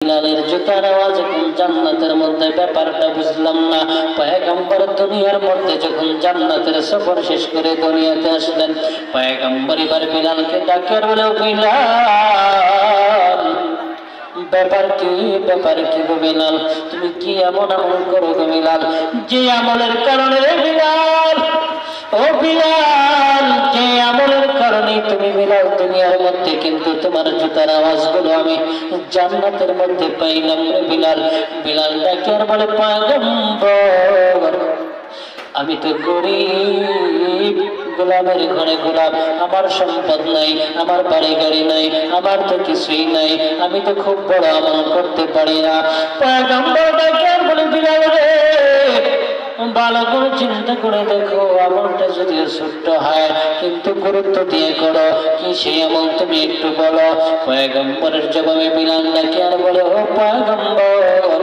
বিলালের জুতার আওয়াজ এখন জান্নাতের মধ্যে, ব্যাপারটা বুঝলাম না। পয়গম্বর দুনিয়ার মধ্যে যখন জান্নাতের সফর শেষ করে দুনিয়াতে আসলেন, পয়গম্বর এবার বিলালকে ডাকে বলে, বিলাল ব্যাপার কি গো বিলাল, তুমি কি এমন আমল করো গো বিলাল, যে আমলের কারণে রে বিলাল, ও বিলাল, যে আমলের কারণে তুমি বিলাল দুনিয়ার মধ্যে কিন্তু তোমার জুতার আওয়াজগুলো আমি জান্নাতের মধ্যে পাইলাম রে বিলাল। বিলাল ডাকে আর বলে, পয়গম্বর আমি তো গরিব, গোলামের ঘরে গোলাম, আমার সম্পদ নাই, আমার বাড়ি গাড়ি নাই, আমার তো কিছুই নাই, আমি তো খুব বড় আমল করতে পারি না। পয়গম্বর ডাকে আর বলে, বিলাল রে, ভালো করে চিন্তা করে দেখো, আমলটা যদিও ছোট্ট হয় কিন্তু গুরুত্ব দিয়ে করো, কি সেই আমল তুমি একটু বলো। পয়গম্বরের জবাবে বিলাল ডাকে আর বলে, ও পয়গম্বর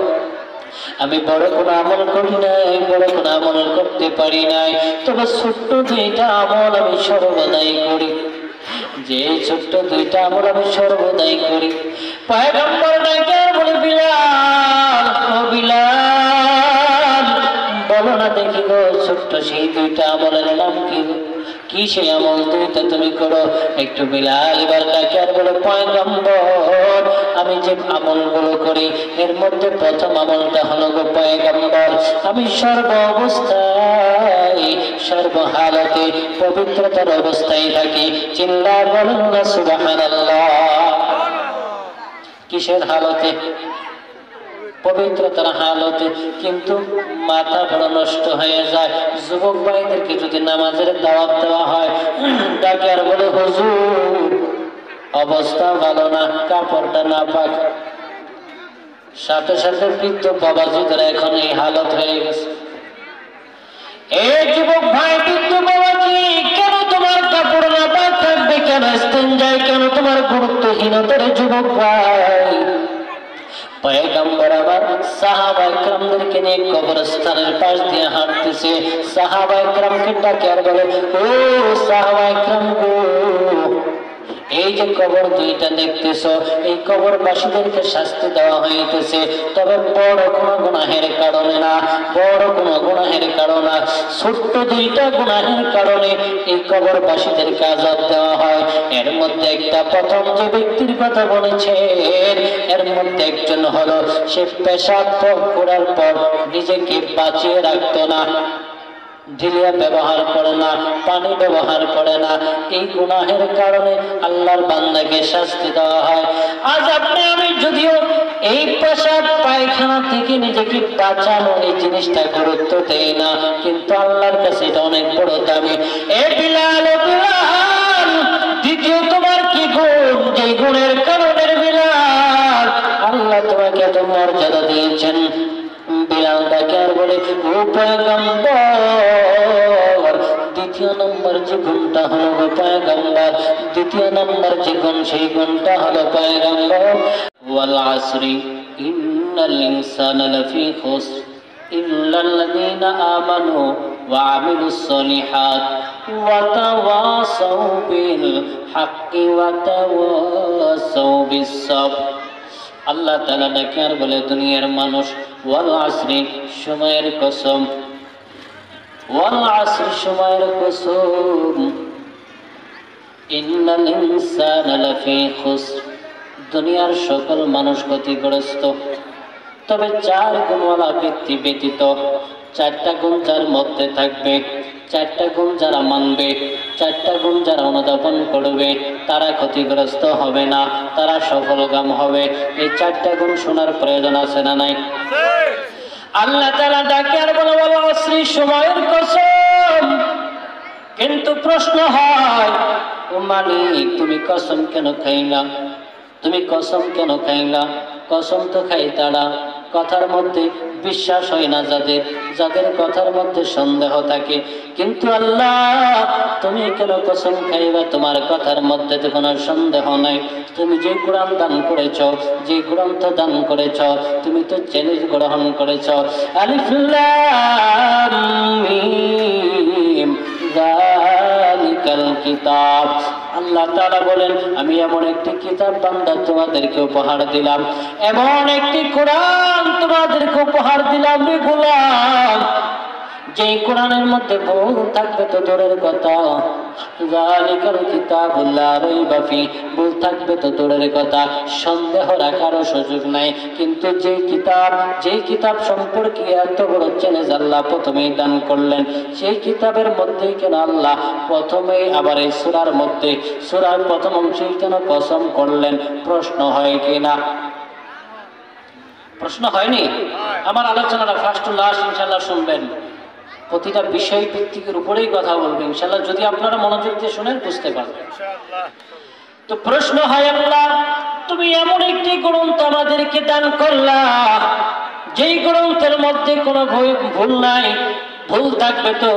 আমি বড় কোনো আমল করি নাই, বড় কোনো আমল করতে পারি নাই, তবে ছোট্ট দুইটা আমল আমি সর্বদাই করি, যে ছোট্ট দুইটা আমল আমি সর্বদাই করি। পয়গম্বর ডাকে আর বলে, বিলাল, ও বিলাল বলো না দেখি গো, ছোট্ট সেই দুইটা আমলের নাম কি, কি সেই আমল দুইটা তুমি করো একটু। বিলাল এবার ডাকে আর বলে, পয়গম্বর আমি যে আমলগুলো করি এর মধ্যে প্রথম আমলটা হলো গো পয়গম্বর, আমি সর্ব অবস্থায় সর্বহালতে পবিত্রতার অবস্থায় থাকি। চিল্লা বলেন না সুবহানাল্লাহ। কিসের হালতে? পবিত্রতার হালতে। কিন্তু মাথা বড় নষ্ট হয়ে যায়। যুবক ভাইদেরকে যদি নামাজের দাওয়াত দেওয়া হয়, ডাকে আর বলে, হুজুর অবস্থা ভালো না, কাপড়টা না পাক। সাথে সাথে বৃদ্ধ বাবাজিদের এখন এই হালত হয়ে গেছে। এই যুবক ভাই, বৃদ্ধ বাবাজি, কেন তোমার কাপড় না পাক থাকবে, কেন ইস্তেঞ্জায়, কেন তোমার গুরুত্বহীনতার যুবক ভাই। পয়গম্বর আবার সাহাবায়ে কেরামদেরকে নিয়ে কবরস্থানের পাশ দিয়ে হাঁটতেছে। সাহাবায়ে কেরামকে ডাকে আর বলে, ও সাহাবায়ে কেরাম গো, এই যে কবর দুইটা দেখতেছো, এই কবরবাসীদেরকে শাস্তি দেওয়া হইতেছে, তবে বড় কোনো গুনাহের কারণে না, বড় কোনো গুনাহের কারণে না, ছোট্ট দুইটা গুনাহের কারণে এই কবরবাসীদেরকে আযাব দেওয়া হয়। এর মধ্যে একটা, প্রথম যে ব্যক্তির কথা বলেছেন এর মধ্যে একজন হলো, সে পেশাব করার পর নিজেকে বাঁচিয়ে রাখতো না, ঢিলিয়া ব্যবহার করে না, পানি ব্যবহার করে না, এই গুনাহের কারণে আল্লাহর বান্দাকে শাস্তি দেওয়া হয়। আজ আপনি আমি যদিও এই পেশাব পায়খানা থেকে নিজেকে বাঁচানো এই জিনিসটা গুরুত্ব দেই না, কিন্তু আল্লাহর কাছে এটা অনেক বড় দামি। এ বিলাল, ও বিলাল, দ্বিতীয় তোমার কি গুণ, যে গুণের কারণে বিলাল আল্লাহ তোমাকে এত মর্যাদা দিয়েছেন। বিলাল ডাকে আর বলে, ও পয়গম্বর, দ্বিতীয় নম্বর যে গুণটা হলো গো পয়গম্বর, দ্বিতীয় নম্বর যে গুণ, সেই গুণটা হলো পয়গম্বর, ওয়াল আসরি ইন্নাল ইনসানা লাফি খুসর ইল্লাল্লাযীনা আমানু ওয়া আমিলুস সলিহাত ওয়া তাওয়াসাউ বিল হাক্কি ওয়া তাওয়াসাউ বিস সাবর। আল্লাহ তাআলা ডাকে আর বলে, দুনিয়ার মানুষ, ওয়াল আসরি সময়ের কসম, ওয়াল আসরি সময়ের কসম, ইন্নাল ইনসানা লাফি খুসর দুনিয়ার সকল মানুষ ক্ষতিগ্রস্ত, তবে চার গুণওয়ালা ব্যক্তি ব্যতীত, চারটা গুণ যার মধ্যে থাকবে, চারটা গুণ যারা মানবে, চারটা গুণ যারা অনুধাবন করবে, তারা ক্ষতিগ্রস্ত হবে না, তারা সফলকাম হবে। এই চারটা গুণ শোনার প্রয়োজন আছে না নাই? আল্লাহ তাআলা ডাকে আর বলে, বলো অশ্রী সময়ের কসম। কিন্তু প্রশ্ন হয়, ও মালিক তুমি কসম কেন খাইলা, তুমি কসম কেন খাইলা? কসম তো খাই তারা কথার মধ্যে বিশ্বাস হয় না, যাদের যাদের কথার মধ্যে সন্দেহ থাকে। কিন্তু আল্লাহ তুমি কেন কসম খাইবা? তোমার কথার মধ্যে তো কোনো সন্দেহ নাই। তুমি যে কোরআন দান করেছ, যে গ্রন্থ দান করেছ, তুমি তো চ্যালেঞ্জ গ্রহণ করেছ। আলিফ লাম মিম যালিকাল কিতাব। আল্লাহ তাআলা বলেন, আমি এমন একটি কিতাব বান্দা তোমাদেরকে উপহার দিলাম, এমন একটি কোরআন তোমাদেরকে উপহার দিলাম রে গোলাম, যেই কোরআনের মধ্যে ভুল থাকবে তো দূরের কথা, যালিকাল কিতাবুল লা রাইবা ফি, ভুল থাকবে তো দূরের কথা, সন্দেহ রাখারও সুযোগ নাই। কিন্তু যেই কিতাব সম্পর্কে এত বড় চ্যালেঞ্জ আল্লাহ প্রথমেই দান করলেন, সেই কিতাবের মধ্যেই কেন আল্লাহ প্রথমেই আবার এই সূরার মধ্যে, সূরার প্রথম অংশেই কেন কসম করলেন? প্রশ্ন হয় কিনা? প্রশ্ন হয়নি? আমার আলোচনাটা ফার্স্ট টু লাস্ট ইনশাআল্লাহ শুনবেন, প্রতিটা বিষয় ভিত্তিকের উপরেই কথা বলবেন ইনশাআল্লাহ। যদি আপনারা মনোযোগ দিয়ে শুনেন বুঝতে পারবেন ইনশাআল্লাহ। তো প্রশ্ন হয়, আল্লাহ তুমি এমন একটি গ্রন্থ আমাদেরকে দান করলা, যেই গ্রন্থের মধ্যে কোনো ভুল নাই, ভুল থাকবে তো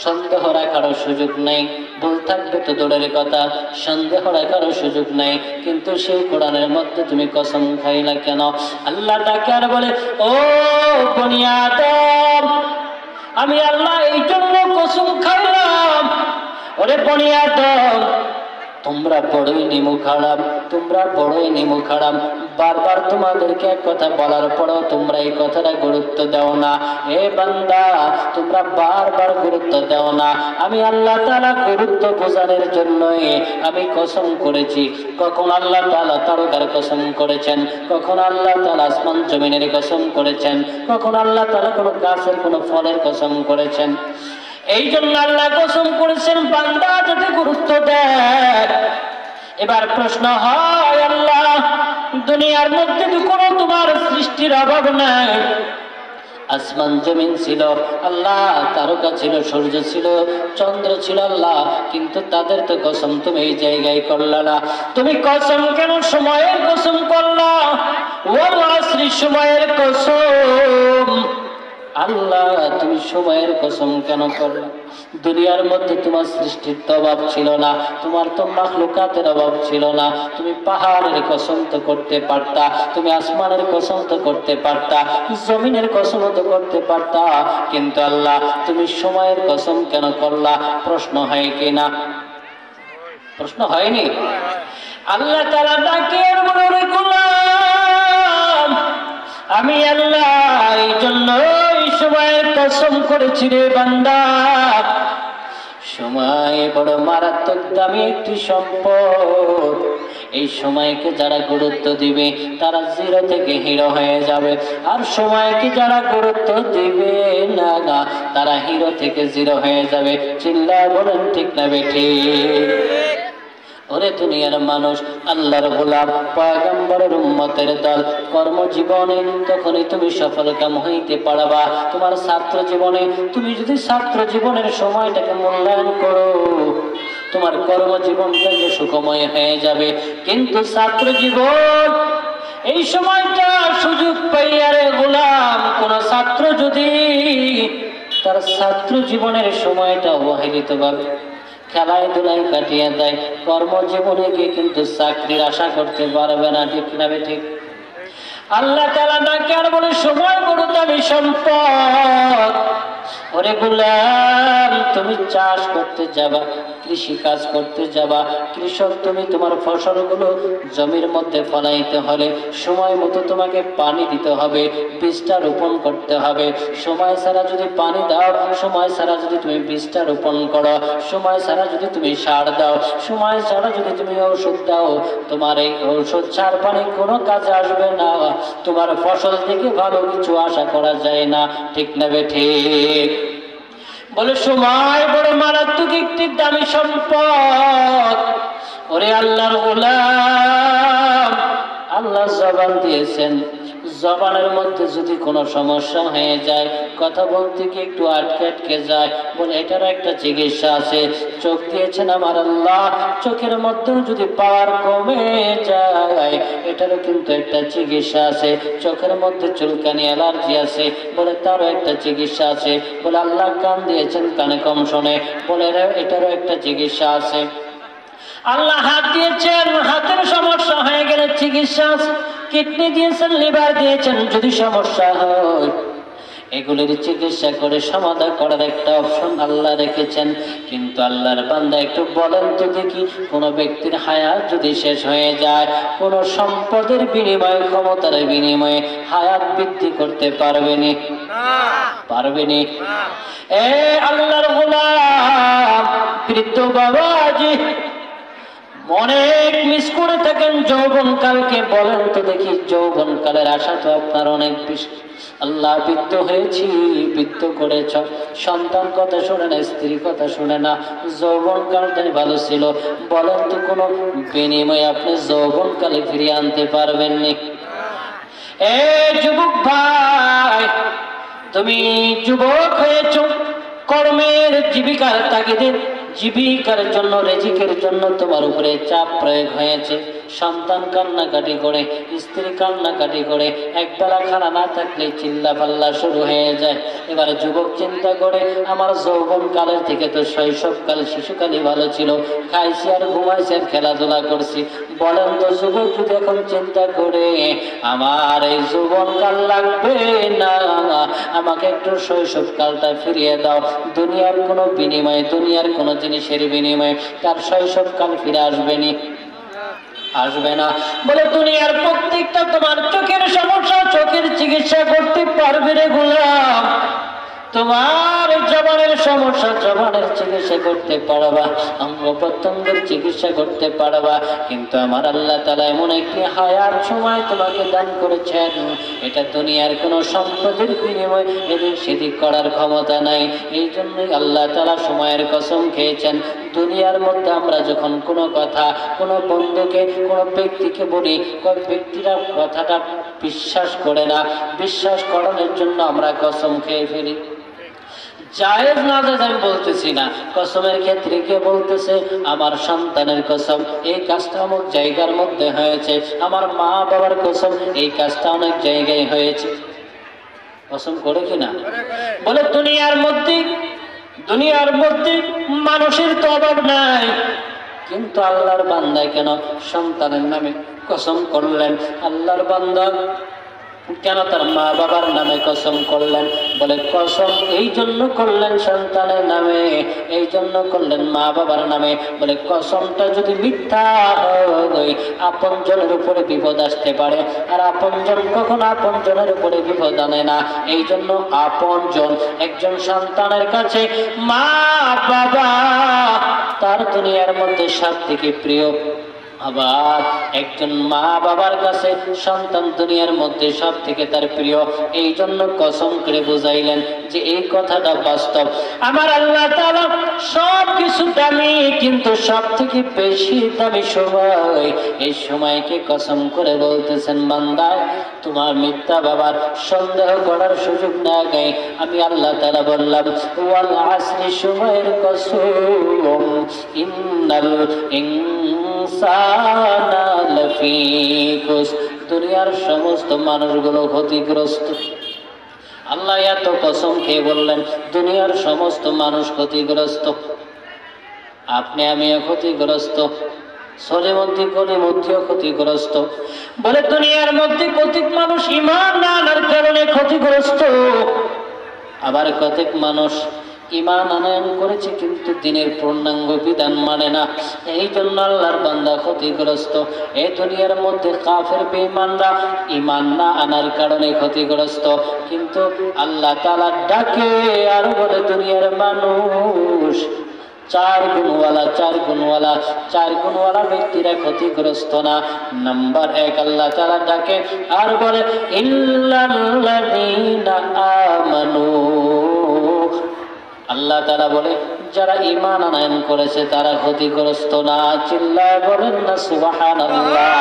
সন্দেহ রাখারও সুযোগ নেই, ভুল থাকবে তো দূরের কথা, সন্দেহ রাখারও সুযোগ নেই, কিন্তু সেই কোরআনের মধ্যে তুমি কসম খাইলা কেন? আল্লাহ ডাকে আর বলে, ও বনি আদম, আমি আল্লাহ এই জন্য কসম খাইলাম, ওরে বনি আদম তোমরা বড়ই নিমুখ হারাম, তোমরা বড়ই নিমুখ হারাম। বারবার তোমাদেরকে এক কথা বলার পরেও তোমরা এই কথাটা গুরুত্ব দাও না। এ বান্দা, তোমরা বারবার গুরুত্ব দাও না। আমি আল্লাহ তাআলা গুরুত্ব বোঝানোর জন্যই আমি কসম করেছি। কখন আল্লাহ তাআলা তারকার কসম করেছেন, কখন আল্লাহ তাআলা আসমান জমিনের কসম করেছেন, কখন আল্লাহ তাআলা কোনো গাছের কোনো ফলের কসম করেছেন। এই জন্য আল্লাহ কসম করেছেন বান্দা যাতে গুরুত্ব দেয়। এবার প্রশ্ন হয়, আল্লাহ দুনিয়ার মধ্যে তো কোনো তোমার সৃষ্টির অভাব নাই, আসমান জমিন ছিল আল্লাহ, তারকা ছিল, সূর্য ছিল, চন্দ্র ছিল আল্লাহ, কিন্তু তাদের তো কসম তুমি এই জায়গায় করলা না। তুমি কসম কেন সময়ের কসম করলা? ওয়াল আসরি, সময়ের কসম। আল্লাহ তুমি সময়ের কসম কেন করলা? দুনিয়ার মধ্যে তোমার সৃষ্টির তো অভাব ছিল না, তোমার তো মাখলুকাতের অভাব ছিল না। তুমি পাহাড়ের কসম তো করতে পারতা, তুমি আসমানের কসম তো করতে পারতা, জমিনের কসম তো করতে পারতা, কিন্তু আল্লাহ তুমি সময়ের কসম কেন করলা? প্রশ্ন হয় কি না? প্রশ্ন হয়নি? আল্লাহ তাআলা ডাকে বলে, গোলাম আমি আল্লাহ এই জন্য সময়ের কসম করেছি রে বান্দা। সময় বড় মারাত্মক দামি একটি সম্পদ। এই সময়কে যারা গুরুত্ব দিবে তারা জিরো থেকে হিরো হয়ে যাবে, আর সময়কে যারা গুরুত্ব দিবে না তারা হিরো থেকে জিরো হয়ে যাবে। চিল্লায় বলেন ঠিক না বেঠিক? ওরে দুনিয়ার মানুষ, আল্লাহর গোলাম, পয়গম্বরের উম্মতের দল, কর্মজীবনে তখনই তুমি সফলকাম হইতে পারবা। তোমার ছাত্র জীবনে তুমি যদি ছাত্র জীবনের সময়টাকে মূল্যায়ন করো, তোমার কর্মজীবনটাকে সুখময় হয়ে যাবে। কিন্তু ছাত্র জীবন এই সময়টা সুযোগ পাইয়া রে গোলাম, কোন ছাত্র যদি তার ছাত্র জীবনের সময়টা অবহেলিত ভাবে খেলায় ধুলায় কাটিয়ে দেয়, কর্মজীবনে গিয়ে কিন্তু চাকরির আশা করতে পারবে না। ঠিক না ঠিক? আল্লাহ তাআলা ডাকে আর বলে, সময় বড় দামি সম্পদ। ওরে গোলাম তুমি চাষ করতে যাবা, কৃষি কাজ করতে যাবা, কৃষক তুমি তোমার ফসলগুলো জমির মধ্যে ফলাইতে হলে সময় মতো তোমাকে পানি দিতে হবে, বীজটা রোপণ করতে হবে। সময় ছাড়া যদি পানি দাও, সময় ছাড়া যদি তুমি বীজটা রোপণ করো, সময় ছাড়া যদি তুমি সার দাও, সময় ছাড়া যদি তুমি ঔষধ দাও, তোমার এই ঔষধ সার পানি কোনো কাজে আসবে না। তোমার ফসল থেকে ভালো কিছু আশা করা যায় না। ঠিক না ঠিক? বলে সময় বড় মারাত্মক একটি দামি সম্পদ। ওরে আল্লাহর গোলাম, আল্লাহ জবান দিয়েছেন, জবানের মধ্যে যদি কোনো সমস্যা হয়ে যায়, কথা বলতে গিয়ে একটু আটকে যায়, বলে এটারও একটা চিকিৎসা আছে। চোখ দিয়েছেন আমার আল্লাহ, চোখের মধ্যেও যদি পাওয়ার কমে যায়, এটারও কিন্তু একটা চিকিৎসা আছে। চোখের মধ্যে চুলকানি, অ্যালার্জি আছে, বলে তারও একটা চিকিৎসা আছে। বলে আল্লাহ কান দিয়েছেন, কানে কম শোনে, বলে এটারও একটা চিকিৎসা আছে। আল্লাহ হাত দিয়েছেন, হাতের সমস্যা হয়ে গেলে চিকিৎসা। কিডনি দিয়েছেন, লিভার দিয়েছেন, যদি সমস্যা হয় এগুলির চিকিৎসা করে সমাধান করার একটা অপশন আল্লাহ রেখেছেন। কিন্তু আল্লাহর বান্দা একটু বলেন তো দেখি, কোনো ব্যক্তির হায়াত যদি শেষ হয়ে যায়, কোনো সম্পদের বিনিময়ে, ক্ষমতার বিনিময়ে হায়াত বৃদ্ধি করতে পারবেনি? পারবেনি। এ আল্লাহর গোলাম, বৃদ্ধ বাবাজি অনেক মিস করে থাকেন যৌবনকালকে। বলেন তো দেখি, যৌবনকালের আশা তো আপনার অনেক বেশি। আল্লাহ বৃদ্ধ হয়েছি, বৃদ্ধ করেছ, সন্তান কথা শোনে না, স্ত্রীর কথা শোনে না, যৌবনকালটাই ভালো ছিল। বলেন তো কোনো বিনিময়ে আপনি যৌবনকালে ফিরিয়ে আনতে পারবেননি? এ যুবক ভাই, তুমি যুবক হয়েছ, কর্মের জীবিকার তাগিদে, জীবিকার জন্য, রিজিকের জন্য তোমার উপরে চাপ প্রয়োগ হয়েছে। সন্তান কান্নাকাটি করে, স্ত্রী কান্নাকাটি করে, একবেলা খানা না থাকলে চিল্লা পাল্লা শুরু হয়ে যায়। এবার যুবক চিন্তা করে, আমার যৌবন কালের থেকে তো শৈশবকাল, শিশুকালই ভালো ছিল, খাইছি আর ঘুমাইছি আর খেলাধুলা করছি। বলেন তো যুবক যদি এখন চিন্তা করে, আমার এই যৌবন কাল লাগবে না, আমাকে একটু শৈশবকালটা ফিরিয়ে দাও, দুনিয়ার কোনো বিনিময়ে, দুনিয়ার কোনো জিনিসের বিনিময়ে তার শৈশবকাল ফিরে আসবেনি? আসবে না। বলে দুনিয়ার প্রত্যেকটা তোমার চোখের সমস্যা, চোখের চিকিৎসা করতে পারবে রে গোলাম। তোমার জবানের সমস্যা, জবানের চিকিৎসা করতে পারবা, অঙ্গ প্রত্যঙ্গের চিকিৎসা করতে পারবা। কিন্তু আমার আল্লাহ তাআলা এমন একটি হায়াত সময় তোমাকে দান করেছেন, এটা দুনিয়ার কোনো সম্পদের বিনিময়ে এদিক সেদিক করার ক্ষমতা নাই। এই জন্যই আল্লাহ তাআলা সময়ের কসম খেয়েছেন। দুনিয়ার মধ্যে আমরা যখন কোনো কথা কোনো বন্ধুকে, কোনো ব্যক্তিকে বলি, কোন ব্যক্তিরা কথাটা বিশ্বাস করে না, বিশ্বাস করানোর জন্য আমরা কসম খেয়ে ফেলি। জায়েজ না জায়েজ আমি বলতেছি না, কসমের ক্ষেত্রে কে বলতেছে, আমার সন্তানের কসম, এই কাজটা অমুক জায়গার মধ্যে হয়েছে, আমার মা বাবার কসম, এই কাজটা অনেক জায়গায় হয়েছে। কসম করে কিনা? বলে দুনিয়ার মধ্যে মানুষের তো অভাব নাই, কিন্তু আল্লাহর বান্দা কেন সন্তানের নামে কসম করলেন? আল্লাহর বান্দা কেন তার মা বাবার নামে কসম করলেন? বলে কসম এই জন্য করলেন সন্তানের নামে, এই জন্য করলেন মা বাবার নামে। বলে কসমটা যদি মিথ্যা হয়, আপন জনের উপরে বিপদ আসতে পারে, আর আপন জন কখনো আপন জনের উপরে বিপদ আনে না। এই জন্য আপন জন একজন সন্তানের কাছে মা বাবা তার দুনিয়ার মধ্যে সব থেকে প্রিয়। আবার একজন মা বাবার কাছে সন্তান দুনিয়ার মধ্যে সব থেকে তার প্রিয়। এই জন্য কসম করে বুঝাইলেন যে এই কথাটা বাস্তব। আমার আল্লাহ তাআলা সব কিছু দামি, কিন্তু সব থেকে বেশি দামি সময়। এই সময়কে কসম করে বলতেছেন, বান্দা তোমার মিথ্যা বাবার সন্দেহ করার সুযোগ না গাই। আমি আল্লাহ তাআলা বললাম, ওয়াল আসরি, সময়ের কসম, ইন্নাল ইনসানা লাফি খুসর, দুনিয়ার সমস্ত মানুষগুলো ক্ষতিগ্রস্ত। আল্লাহ এত কসম খেয়ে বললেন দুনিয়ার সমস্ত মানুষ ক্ষতিগ্রস্ত, আপনি আমিও ক্ষতিগ্রস্ত, সলিমদ্দি কলিমদ্দিও ক্ষতিগ্রস্ত। বলে দুনিয়ার মধ্যে কতিক মানুষ ঈমান না আনার কারণে ক্ষতিগ্রস্ত, আবার কতিক মানুষ ঈমান আনয়ন করেছে কিন্তু দিনের পূর্ণাঙ্গ বিধান মানে না। এই জন্য আল্লাহর বান্দা ক্ষতিগ্রস্ত। এই দুনিয়ার মধ্যে কাফের বেঈমানরা ঈমান না আনার কারণে ক্ষতিগ্রস্ত, কিন্তু আল্লাহ তাআলা ডাকে আর বলে দুনিয়ার মানুষ চার গুণওয়ালা ব্যক্তিরা ক্ষতিগ্রস্ত না। নাম্বার এক, আল্লাহ তাআলা ডাকে আর বলে ইল্লাল্লাযীনা আমানু, আল্লাহ তাআলা বলে যারা ঈমান আনয়ন করেছে তারা ক্ষতিগ্রস্ত না। চিল্লায় বলেন না সুবহানাল্লাহ।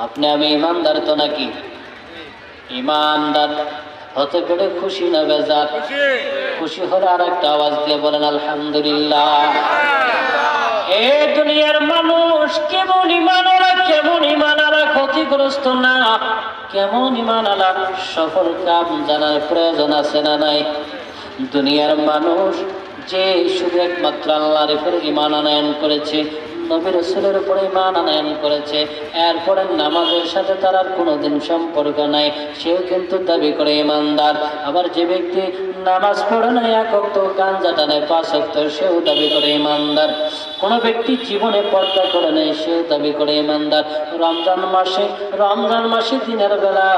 আপনি আমি ঈমানদার তো নাকি? ঈমানদার হতে পেরে খুশি না বেজার? খুশি হলে আর একটা আওয়াজ দিয়ে বলেন আলহামদুলিল্লাহ। এ দুনিয়ার মানুষ কেমন ঈমানওয়ালা ক্ষতিগ্রস্ত না, কেমন ঈমানওয়ালা সফল কাম জানার প্রয়োজন আছে না নাই? দুনিয়ার মানুষ যে শুধু একমাত্র আল্লাহর উপর ঈমান আনয়ন করেছে, নবী রাসূলের উপরে ঈমান আনয়ন করেছে, এরপরে নামাজের সাথে তার আর কোনোদিন সম্পর্ক নাই, সেও কিন্তু দাবি করে ঈমানদার। আবার যে ব্যক্তি নামাজ পড়ে না, এক ওয়াক্ত গাঞ্জা টানে 5 ওয়াক্ত, সেও দাবি করে ঈমানদার। কোনো ব্যক্তি জীবনে পর্দা করে নেই, সেও দাবি করে ঈমানদার। রমজান মাসে দিনের বেলা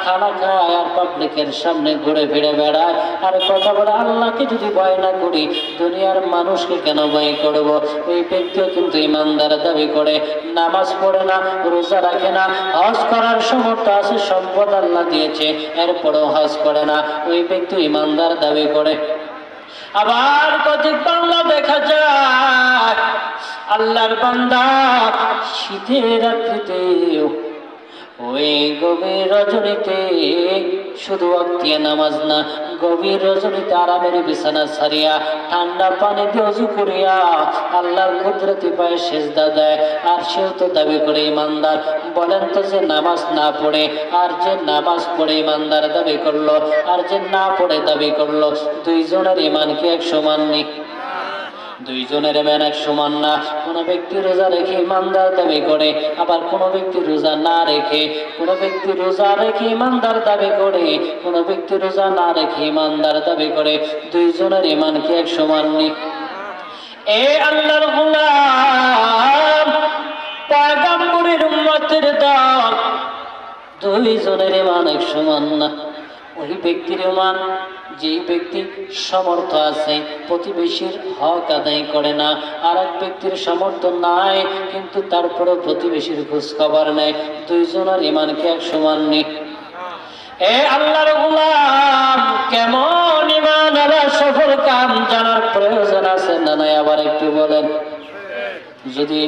খানা খায় আর পাবলিকের সামনে ঘুরে ফিরে বেড়ায় আর কথা বলে, আল্লাহকে যদি ভয় না করি দুনিয়ার মানুষকে কেন ভয় করব? ওই ব্যক্তিও কিন্তু ঈমানদার দাবি করে। নামাজ পড়ে না, রোজা রাখে না, হজ করার সামর্থ্য আছে, সম্পদ আল্লাহ দিয়েছে, এরপরেও হজ করে না, ওই ব্যক্তি ঈমানদার দাবি করে। আবার কতক বাংলা দেখা যায় আল্লাহর বান্দা শীতের রাত্রিতে ওই গভীর রজনীতে শুধু ওয়াক্তিয়া নামাজ না, গভীর রজনীতে আরামের বিছানা ছাড়িয়া ঠান্ডা পানি দিয়ে ওযু করিয়া আল্লাহর কুদরতি পায়ে সিজদা দেয়, আর সেও তো দাবি করে ঈমানদার। বলেন তো, যে নামাজ না পড়ে আর যে নামাজ পড়ে ঈমানদার দাবি করলো, আর যে না পড়ে দাবি করলো, দুইজনের ঈমান কি এক সমান নেই? দুইজনের ঈমান এক সমান না। কোনো ব্যক্তি রোজা রেখে ঈমানদার দাবি করে, আবার কোনো ব্যক্তি রোজা না রেখে, কোনো ব্যক্তি রোজা রেখে ঈমানদার দাবি করে, কোনো ব্যক্তি রোজা না রেখে ঈমানদার দাবি করে। দুইজনের ঈমান কি এক সমান নেই? এ আল্লাহর গোলাম, পয়গম্বরের উম্মতের দল, দুইজনের ঈমান এক সমান না। ওই ব্যক্তির ঈমান যেই ব্যক্তি সমর্থ আছে, প্রতিবেশীর হক আদায় করে না, আর এক ব্যক্তির সামর্থ্য নাই কিন্তু তারপরে প্রতিবেশীর খোঁজ খবর নেয়, দুইজনের ঈমান কি এক সমান নেই? এ আল্লাহর গোলাম, কেমন ঈমান আর সফল কাম জানার প্রয়োজন আছে না নাই? আবার একটু বলেন। যদি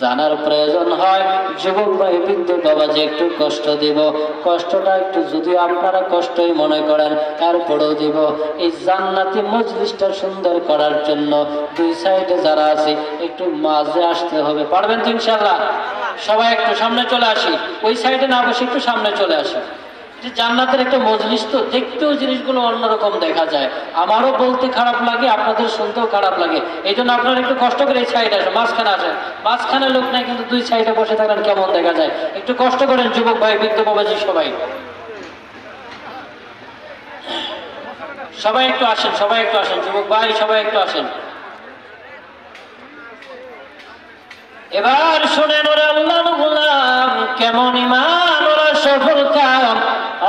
জানার প্রয়োজন হয়, যুবক ভাই, বৃদ্ধ বাবা, যে একটু কষ্ট দিব, কষ্টটা একটু যদি আপনারা কষ্টই মনে করেন তারপরেও দিব। এই জান্নাতি মজলিসটা সুন্দর করার জন্য দুই সাইডে যারা আছে একটু মাঝে আসতে হবে। পারবেন তো ইনশাআল্লাহ? সবাই একটু সামনে চলে আসি, ওই সাইডে না বসে একটু সামনে চলে আসি। যে জান্নাতের একটা মজলিস তো, দেখতেও জিনিসগুলো অন্যরকম দেখা যায়। আমারও বলতে খারাপ লাগে, আপনাদের শুনতেও খারাপ লাগে, এই জন্য আপনারা একটু কষ্ট করে এই সাইডে আসেন, মাঝখানে আসেন। মাঝখানে লোক নাই কিন্তু দুই সাইডে বসে থাকলেন কেমন দেখা যায়? একটু কষ্ট করেন যুবক ভাই, বৃদ্ধ বাবাজি, সবাই সবাই একটু আসেন, সবাই একটু আসেন, যুবক ভাই সবাই একটু আসেন। এবার শুনেন, ওরা আল্লাহর গোলাম, কেমন ঈমান ওরা সফল কাম।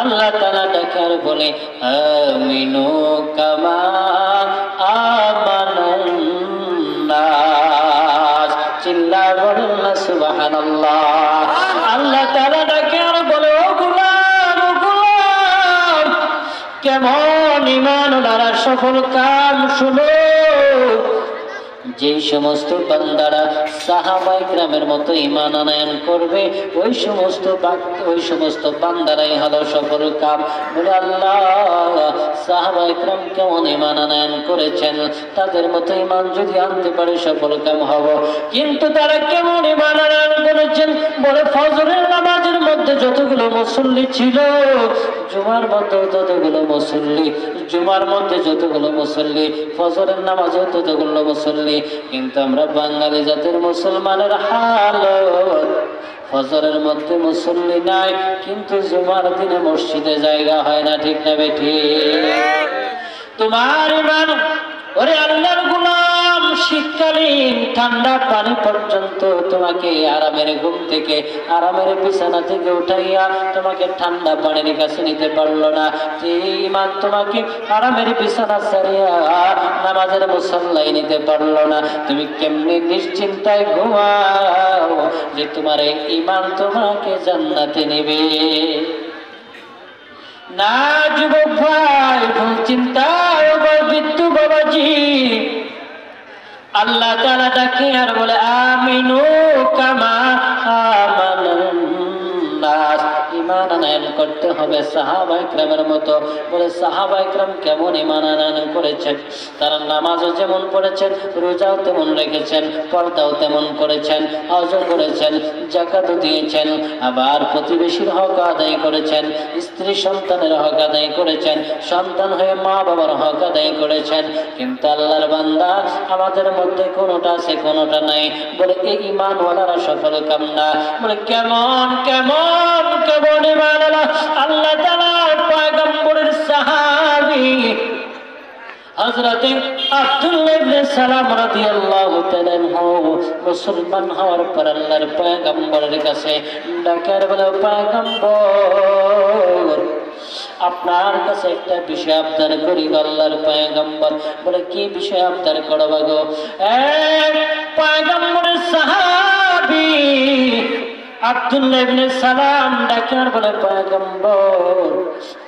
আল্লাহ তাআলা ডাকার বলে, আমিনু কামা আমানান নাস। চিল্লা বলেন না সুবহানাল্লাহ। আল্লাহ তাআলা ডাকার বলে, ও গোলাম, ও গোলাম, কেমন ঈমান ওরা সফল কাম শুনো। যেই সমস্ত বান্দারা সাহাবায়ে কেরামের মতো ঈমান আনয়ন করবে, ওই সমস্ত বান্দারাই হলো সফল কাম। বলে, আল্লাহ, সাহাবায়ে কেরাম কেমন ঈমান আনয়ন করেছেন, তাদের মতো ঈমান যদি আনতে পারে সফল কাম হব। কিন্তু তারা কেমন ঈমান আনয়ন করেছেন? বলে, ফজরের নামাজের মধ্যে যতগুলো মুসল্লি ছিল, জুমার মধ্যে ততগুলো মুসল্লি, জুমার মধ্যে যতগুলো মুসল্লি, ফজরের নামাজে ততগুলো মুসল্লি। কিন্তু আমরা বাঙালি জাতির মুসলমানের হালত, ফজরের মধ্যে মুসল্লি নাই কিন্তু জুমার দিনে মসজিদে জায়গা হয় না। ঠিক না বেঠিক? তোমার ঈমান, ওরে আল্লাহর গোলাম, শীতকালীন ঠান্ডা পানি পর্যন্ত তোমাকে আরামের ঘুম থেকে, আরামের বিছানা থেকে উঠাইয়া তোমাকে ঠান্ডা পানির কাছে নিতে পারলো না। যে ঈমান তোমাকে আরামের বিছানা ছাড়িয়া নামাজের মুসল্লায় নিতে পারলো না, তুমি কেমনি নিশ্চিন্তায় ঘুমাও যে তোমার এই ঈমান তোমাকে জান্নাতে নেবে? না যুবক ভাই, ভুল চিন্তায় বৃদ্ধ বাবাজি, আল্লাহ তাআলা ডাকে আর বলে, আমিনু কামা আমানান নামাজ, ঈমান আনয়ন করতে হবে সাহাবায়ে কেরামের মতো। বলে সাহাবায়ে কেরাম কেমন ঈমান আনয়ন করেছেন? তারা নামাজও যেমন পড়েছেন, রোজাও তেমন রেখেছেন, পর্দাও তেমন করেছেন, হজও করেছেন, যাকাতও দিয়েছেন, আবার প্রতিবেশীর হক আদায় করেছেন, স্ত্রী সন্তানের হক আদায় করেছেন, সন্তান হয়ে মা বাবার হক আদায় করেছেন। কিন্তু আল্লাহর বান্দা আমাদের মধ্যে কোনোটা আছে কোনোটা নাই। বলে এই ঈমানওয়ালারা সফল কাম না। বলে কেমন কেমন কেমন ঈমানওয়ালা? আল্লাহ তাআলা পয়গম্বরের সাহাবী হযরতে আব্দুল্লাহ ইবনে সালাম রাদিয়াল্লাহু তাআলা মুসলমান হওয়ার পর আল্লাহর পয়গম্বরের কাছে ডাকার বলে, পয়গম্বর আপনার কাছে একটা বিষয় আবদার করি। আল্লাহর পয়গম্বর বলে, কি বিষয় আবদার করবা গো? পয়গম্বরের সাহাবী আব্দুল্লাহ ইবনে সালাম ডাকার বলে, পয়গম্বর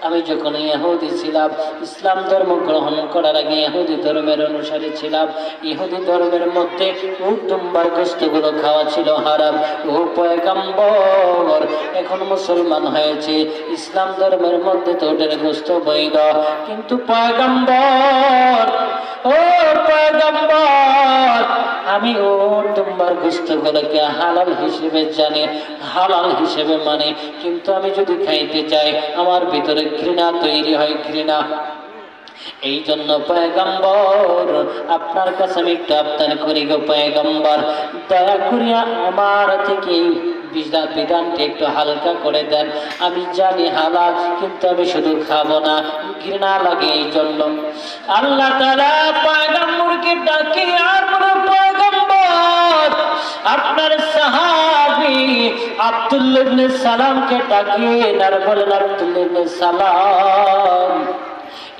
আমি যখন ইহুদি ছিলাম, ইসলাম ধর্ম গ্রহণ করার আগে ইহুদি ধর্মের অনুসারী ছিলাম। ইহুদি ধর্মের মধ্যে উট দুম্বার গোশতগুলো খাওয়া ছিল হারাম। ও পয়গম্বর এখন মুসলমান হয়েছে, ইসলাম ধর্মের মধ্যে তো ওটার গোশত বৈধ। কিন্তু পয়গম্বর, ও পয়গম্বর আমি উট দুম্বার গোশতগুলোকে হালাল হিসেবে জানি, হালাল হিসেবে মানে, কিন্তু আমি যদি খাইতে চাই আমার ভিতরে ঘৃণা তৈরি হয়, ঘৃণা। এই জন্য পয়গম্বর আপনার কাছে আমি একটু আবদার করি গো পয়গম্বর, দয়া করিয়া আমার থেকে বিধানটি একটু হালকা করে দেন। আমি জানি হালাল, কিন্তু আমি শুধু খাবো না, ঘৃণা লাগে। এই জন্য আল্লাহ তাআলা পয়গম্বরকে ডাকে আর বলে, পয়গম্বর আপনার সাহাবী আব্দুল্লাহ ইবনে সালামকে ডাকেন আর বলেন, আব্দুল্লাহ ইবনে সালাম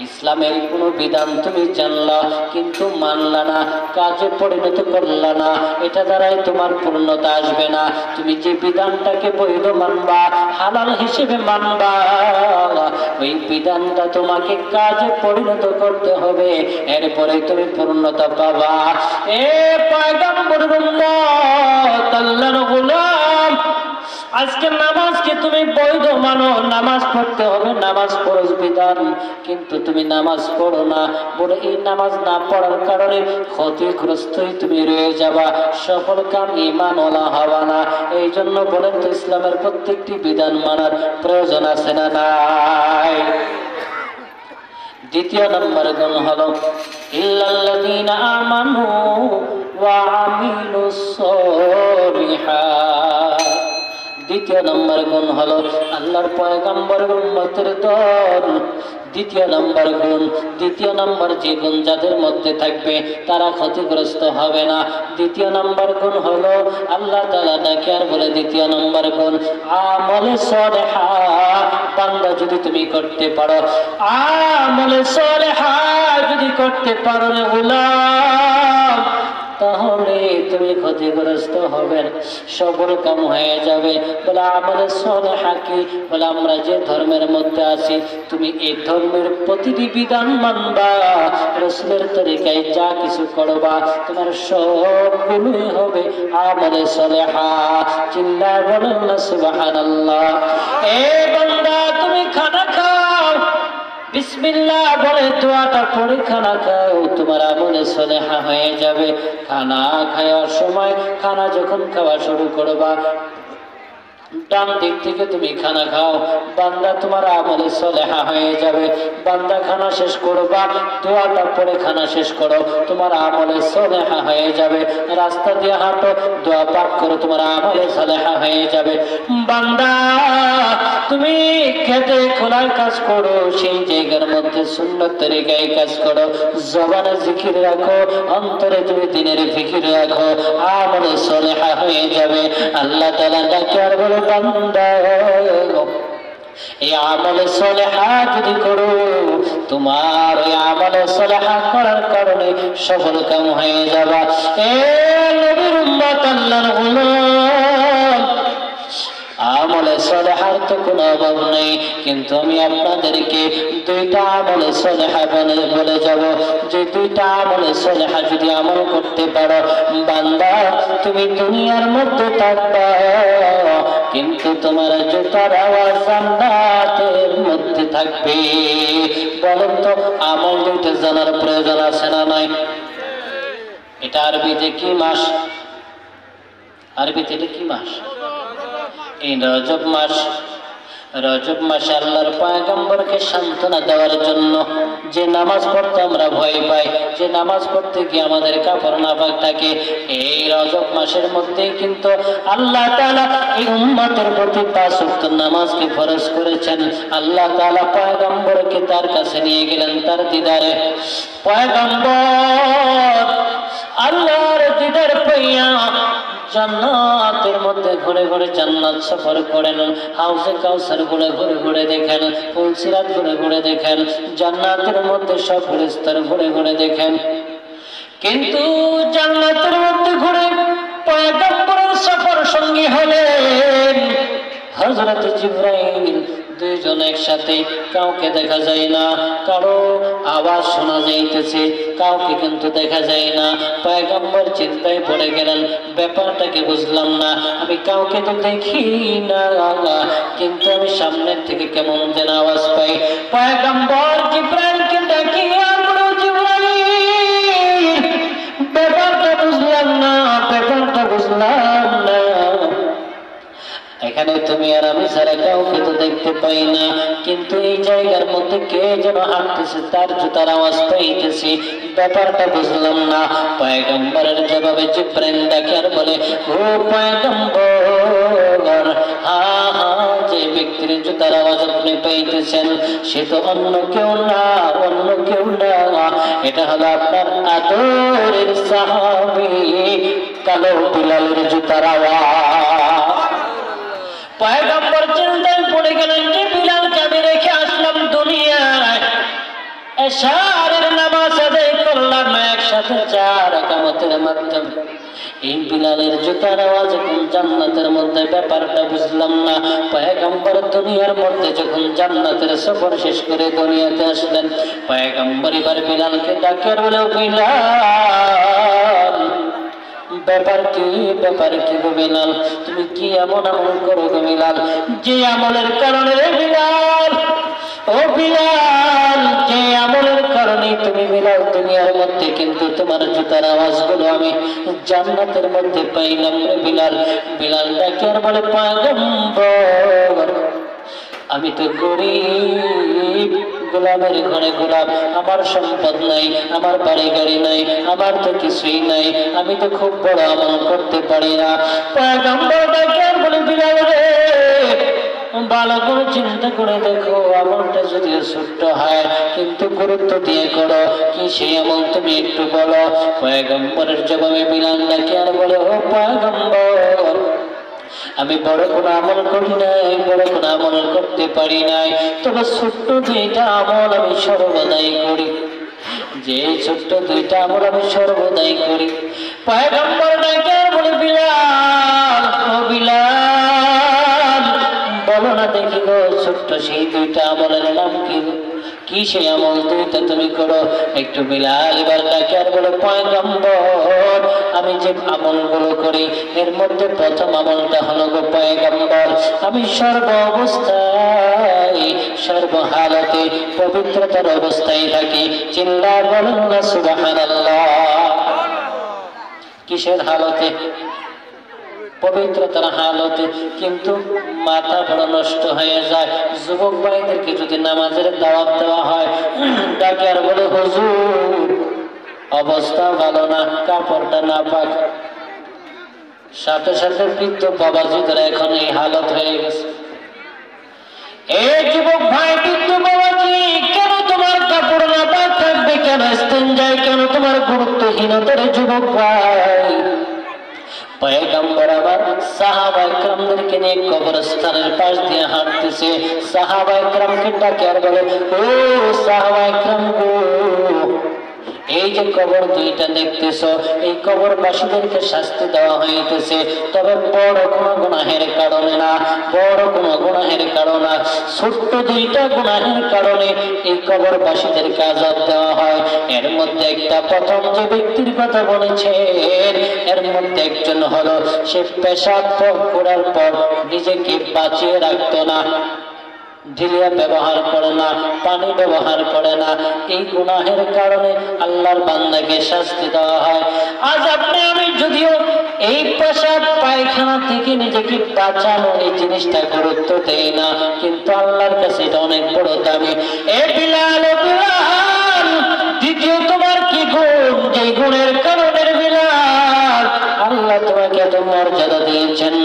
ইসলামের কোন বিধান তুমি জানলা কিন্তু মানলা না, কাজে পরিণত করলা না, এটা দ্বারাই তোমার পূর্ণতা আসবে না। তুমি যে বিধানটাকে বৈধ মানবা, হালাল হিসেবে মানবা, ওই বিধানটা তোমাকে কাজে পরিণত করতে হবে, এরপরে তুমি পূর্ণতা পাবা। এ পয়গম্বরের উম্মত, আল্লাহর গোলাম, আজকে নামাজকে তুমি বৈধ মানো, নামাজ পড়তে হবে, নামাজ ফরজ বিধান, কিন্তু তুমি নামাজ পড়ো না। বলে এই নামাজ না পড়ার কারণে ক্ষতিগ্রস্তই তুমি রয়ে যাবা, সফল কাম ঈমানওয়ালা হবা না। এই জন্য বলেন তো ইসলামের প্রত্যেকটি বিধান মানার প্রয়োজন আছে না নাই? দ্বিতীয় নম্বর গুণ হলো ইল্লাল্লাযীনা আমানু ওয়া আমিলুস সালিহাত। দ্বিতীয় নম্বর গুণ হলো আল্লাহর পয়গম্বরের উম্মতের দল। দ্বিতীয় নম্বর গুণ, দ্বিতীয় নম্বর যে গুণ যাদের মধ্যে থাকবে তারা ক্ষতিগ্রস্ত হবে না। দ্বিতীয় নম্বর গুণ হলো আল্লাহ তাআলা ডাকে আর বলে, দ্বিতীয় নম্বর গুণ আমলে সালেহা। বান্দা যদি তুমি করতে পারো, আমলে সালেহা যদি করতে পারো রে গোলাম, তাহলে তুমি ক্ষতিগ্রস্ত হবেন, সফল কাম হয়ে যাবে। বলে আমলে সালেহা কি? বলে আমরা যে ধর্মের মধ্যে আছি, তুমি এই ধর্মের প্রতিটি বিধান মানবা, রাসূলের তরিকায় যা কিছু করবা, তোমার সবগুলোই হবে আমলে সালেহা। চিল্লায় বলেন না সুবহানাল্লাহ। এ বান্দা তুমি খানা খাও, বিসমিল্লাহ বলে দোয়াটা পড়ে খানা খাও, তোমার আমলে সালেহা হয়ে যাবে। খানা খাওয়ার সময়, খানা যখন খাওয়া শুরু করবা, ডান দিক থেকে তুমি খানা খাও, বান্দা তোমার আমলে সালেহা হয়ে যাবে। বান্দা খানা শেষ করবা, দোয়াটা পড়ে খানা শেষ করো, তোমার আমলে সালেহা হয়ে যাবে। রাস্তা দিয়ে হাঁটো, দোয়া পাঠ করো, তোমার আমলে সালেহা হয়ে যাবে। বান্দা তুমি খেতে খোলার কাজ করো, সেই জায়গার মধ্যে সুন্নত তরিকায় কাজ করো, জবানে জিকির রাখো, অন্তরে তুমি দিনের ফিকির রাখো, আমলে সালেহা হয়ে যাবে। আল্লাহ তাআলা ডাকে আর বলে, বান্দা এই আমলে সালেহা যদি করো, তোমার এই আমলে সালেহা করার কারণে সফল কাম হয়ে যাবা। এ নবীর উম্মত, আল্লাহর গোলাম, আমলে সালেহার তো কোনো অভাব নেই, কিন্তু আমি আপনাদেরকে দুইটা আমলে সালেহা বলে যাব, যে দুইটা আমলে সালেহা যদি আমল করতে পারো, বান্দা তুমি দুনিয়ার মধ্যে থাকবা, কিন্তু তোমার জুতার আওয়াজ জান্নাতের মধ্যে থাকবে। বলেন তো আমল দুইটা জানার প্রয়োজন আছে না নাই? এটা আরবিতে কি মাস? আরবিতে এটা কি মাস? এই রজব মাস। রজব মাসে আল্লাহর পয়গম্বরকে সান্ত্বনা দেওয়ার জন্য যে নামাজ পড়তে আমরা ভয় পাই, যে নামাজ পড়তে গিয়ে আমাদের কাপড় নাপাক থাকে, এই রজব মাসের মধ্যেই কিন্তু আল্লাহ তাআলা এই উম্মতের প্রতি 5 ওয়াক্ত নামাজকে ফরজ করেছেন। আল্লাহ তাআলা পয়গম্বরকে তার কাছে নিয়ে গেলেন তার দিদারে। পয়গম্বর আল্লাহর দিদার পাইয়া জান্নাতের মধ্যে ঘুরে ঘুরে জান্নাত সফর করেন, হাউজে কাউসার ঘুরে ঘুরে ঘুরে দেখেন, ফুলসিরাত ঘুরে ঘুরে দেখেন, জান্নাতের মধ্যে সব স্তর ঘুরে ঘুরে দেখেন। কিন্তু জান্নাতের মধ্যে ঘুরে পয়গম্বরের সফর সঙ্গী হলেন হযরত জিবরাইল। দুইজন একসাথে, কাউকে দেখা যায় না, কারো আওয়াজ শোনা যাইতেছে, কাউকে কিন্তু দেখা যায় না। পয়গম্বর চিন্তায় পড়ে গেলেন, ব্যাপারটাকে বুঝলাম না, আমি কাউকে তো দেখি না, কিন্তু আমি সামনের থেকে কেমন যেন আওয়াজ পাই। পয়গম্বর জিবরাইলকে ডাকিয়া বলো, জিবরাইল ব্যাপারটা বুঝলাম না, ব্যাপারটা বুঝলাম না, এখানে তুমি আর আমি ছাড়া কাউকে তো দেখতে পাই না, কিন্তু এই জায়গার মধ্যে কে যেন হাঁটতেছে, তার জুতার আওয়াজ পাইতেছি, ব্যাপারটা বুঝলাম না। পয়গম্বরের জবাবে জিবরাইল ডাকে আর বলে, ও পয়গম্বর, হ্যাঁ হ্যাঁ, যে ব্যক্তির জুতার আওয়াজ আপনি পাইতেছেন সে তো অন্য কেউ না, অন্য কেউ না, এটা হলো আপনার আদরের সাহাবী কালো বিলালের জুতার আওয়াজ। পয়গম্বর চিন্তায় পড়ে গেলেন যে বিলালকে আমি রেখে আসলাম দুনিয়ায়, এশারের নামাজ আদায় করলাম একসাথে 4 রাকাতের মাধ্যমে, এই বিলালের জুতার আওয়াজ এখন জান্নাতের মধ্যে, ব্যাপারটা বুঝলাম না। পয়গম্বর দুনিয়ার মধ্যে যখন জান্নাতের সফর শেষ করে দুনিয়াতে আসলেন, পয়গম্বর এবার বিলালকে ডাকে বলে, বিলাল ব্যাপার কি, ব্যাপার কি গো বিলাল, তুমি কি এমন আমল করো গো বিলাল, যে আমলের কারণে বিলাল, ও বিলাল, যে আমলের কারণে তুমি বিলাল দুনিয়ার মধ্যে কিন্তু তোমার জুতার আওয়াজগুলো আমি জান্নাতের মধ্যে পাইলাম রে বিলাল। বিলাল ডাকে আর বলে, পয়গম্বর আমি তো গরিব, গোলামের ঘরে গোলাম, আমার সম্পদ নাই, আমার বাড়ি গাড়ি নাই, আমার তো কিছুই নাই, আমি তো খুব বড় আমল করতে পারি না। পয়গম্বর ডাকে আর বলে, বিলাল রে, ভালো করে চিন্তা করে দেখো, আমলটা যদিও ছোট্ট হয় কিন্তু গুরুত্ব দিয়ে করো, কি সেই আমল তুমি একটু বলো। পয়গম্বরের জবাবে বিলাল ডাকে আর বলে, ও পয়গম্বর আমি বড় কোনো আমল করি নাই, বড় কোনো আমল করতে পারি নাই, তবে ছোট্ট 2টা আমল আমি সর্বদাই করি, যে ছোট্ট 2টা আমল আমি সর্বদাই করি। পয়গম্বর ডাকে বলে, বিলাল, ও বিলাল বলো না দেখি গো, ছোট্ট সেই 2টা আমলের নাম কি, কি সেই আমল 2টা তুমি করো একটু। বিলাল এবার ডাকে আর বলে, পয়গম্বর আমি যে আমলগুলো করি এর মধ্যে প্রথম আমলটা হলো গো পয়গম্বর, আমি সর্ব অবস্থায় সর্বহালতে পবিত্রতার অবস্থায় থাকি। চিল্লা বলুন না সুবহানাল্লাহ। কিসের হালতে? পবিত্রতার হালতে। কিন্তু মাথা বড় নষ্ট হয়ে যায়। যুবক ভাইদেরকে যদি নামাজের দাওয়াত দেওয়া হয়, ডাকে আর বলে, হুজুর অবস্থা ভালো না, কাপড়টা না পাক, সাথে সাথে বৃদ্ধ বাবাজিদের এখন এই হালত হয়ে গেছে। এই যুবক ভাই, বৃদ্ধ বাবাজি, কেন তোমার কাপড় না পাক থাকবে, কেন ইস্তেঞ্জায়, কেন তোমার গুরুত্বহীনতার যুবক ভাই। পয়গম্বর আবার সাহাবায়ে কেরামদেরকে নিয়ে কবরস্থানের পাশ দিয়ে হাঁটতেছে। সাহাবায়ে কেরামকে ডাকে আর বলে, ও সাহাবায়ে কেরাম গো, এই যে কবর দুইটা দেখতেছ, এই কবরবাসীদেরকে শাস্তি দেওয়া হইতেছে, তবে বড় কোনো গুনাহের কারণে না, বড় কোনো গুনাহের কারণে না, ছোট্ট দুইটা গুনাহের কারণে এই কবরবাসীদেরকে আযাব দেওয়া হয়। এর মধ্যে একটা প্রথম যে ব্যক্তির কথা বলেছেন, এর মধ্যে একজন হলো সে পেশাব করার পর নিজেকে বাঁচিয়ে রাখতো না, ঢিলিয়া ব্যবহার করে না, পানি ব্যবহার করে না। এই গুনাহের কারণে আল্লাহর বান্দাকে শাস্তি দেওয়া হয়। আজ আপনি আমি যদিও এই পেশাব পায়খানা থেকে নিজেকে বাঁচানো এই জিনিসটা গুরুত্ব দেই না, কিন্তু আল্লাহর কাছে এটা অনেক বড় দামি। এ বিলাল, ও বিলাল, দ্বিতীয় তোমার কি গুণ, যে গুণের কারণে বিলাল আল্লাহ তোমাকে এত মর্যাদা দিয়েছেন?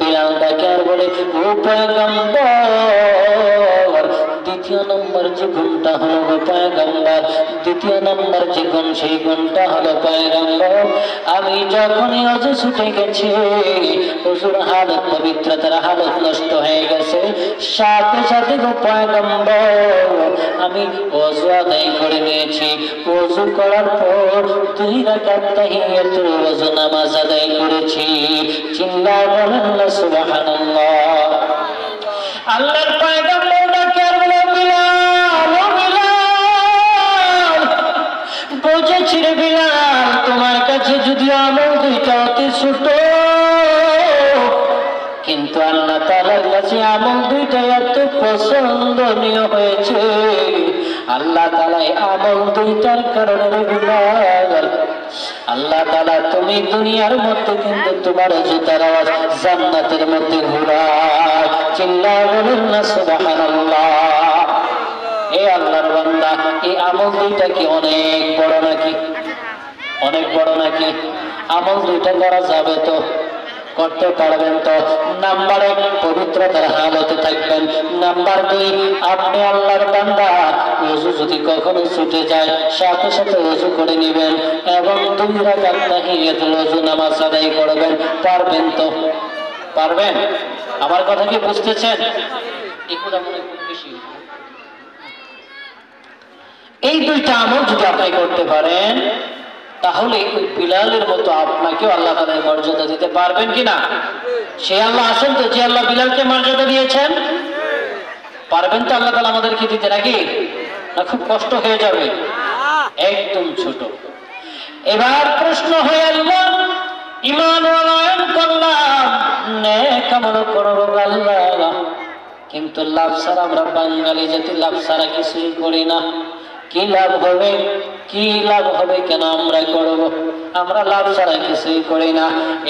বিলাল ডাকে আর বলে, ও পয়গম্বর, দ্বিতীয় নম্বর যে গুণটা হলো গো পয়গম্বর, দ্বিতীয় নম্বর যে গুণ, সেই গুণটা হলো পয়গম্বর, আমি যখনই ওযু ছুটে গেছে, ওযুর হালত, পবিত্রতার হালত নষ্ট হয়ে গেছে, সাথে সাথে গো পয়গম্বর আমি ওযু আদায় করে নিয়েছি। ওযু করার পর 2 রাকাত তাহিয়াতুল ওযু নামাজ আদায় করেছি। চিল্লায় বলেন না সুবহানাল্লাহ। আল্লাহর পয়গম্বর ডাকে আর বলে, বিলাল, ও বিলাল, বুঝেছি রে বিলাল, তোমার কাছে যদি আমল দুইটা অতি ছোট, কিন্তু আল্লাহ তাআলার কাছে আমল দুইটা এত পছন্দনীয় হয়েছে। আল্লাহ তাআলা আমল দুইটার কারণে রে বিলাল, আল্লাহ তাআলা তুমি দুনিয়ার মধ্যে কিন্তু তোমার জুতার আওয়াজ জান্নাতের মধ্যে ঘোরায়। চিল্লায় বলেন না সুবহানাল্লাহ। এ আল্লাহর বান্দা, এই আমল দুইটা কি অনেক বড় নাকি? অনেক বড় নাকি? আমল দুইটা করা যাবে তো? করতে পারবেন তো? নাম্বার 1, পবিত্রতার হালতে থাকবেন। নাম্বার 2, আপনি আল্লাহর বান্দা, ওযু যদি কখনো ছুটে যায়, সাথে সাথে ওযু করে নেবেন এবং 2 রাকাত তাহিয়াতুল ওযু নামাজ আদায় করবেন। পারবেন তো? পারবেন? আমার কথা কি বুঝতেছেন? এগুলো মনে খুব বেশি। এই দুইটা আমল যদি আপনি করতে পারেন, তাহলে ওই বিলালের মতো আপনাকেও আল্লাহ তাআলা মর্যাদা দিতে পারবেন কিনা? সে আল্লাহ আছেন তো, যে আল্লাহ বিলালকে মর্যাদা দিয়েছেন? পারবেন তো আল্লাহ তাআলা আমাদেরকে দিতে, নাকি না খুব কষ্ট হয়ে যাবে? একদম ছোট। এবার প্রশ্ন হয়ে আল্লাহ ঈমান আনয়ন করলাম, নেক আমল করব আল্লাহ, কিন্তু লাভ ছাড়া, আমরা বাঙালি জাতি লাভ ছাড়া কিছুই করি না। কি লাভ হবে? কি লাভ হবে? কেন আমরা করব? আমরা লাভ ছাড়া কিছুই করি না।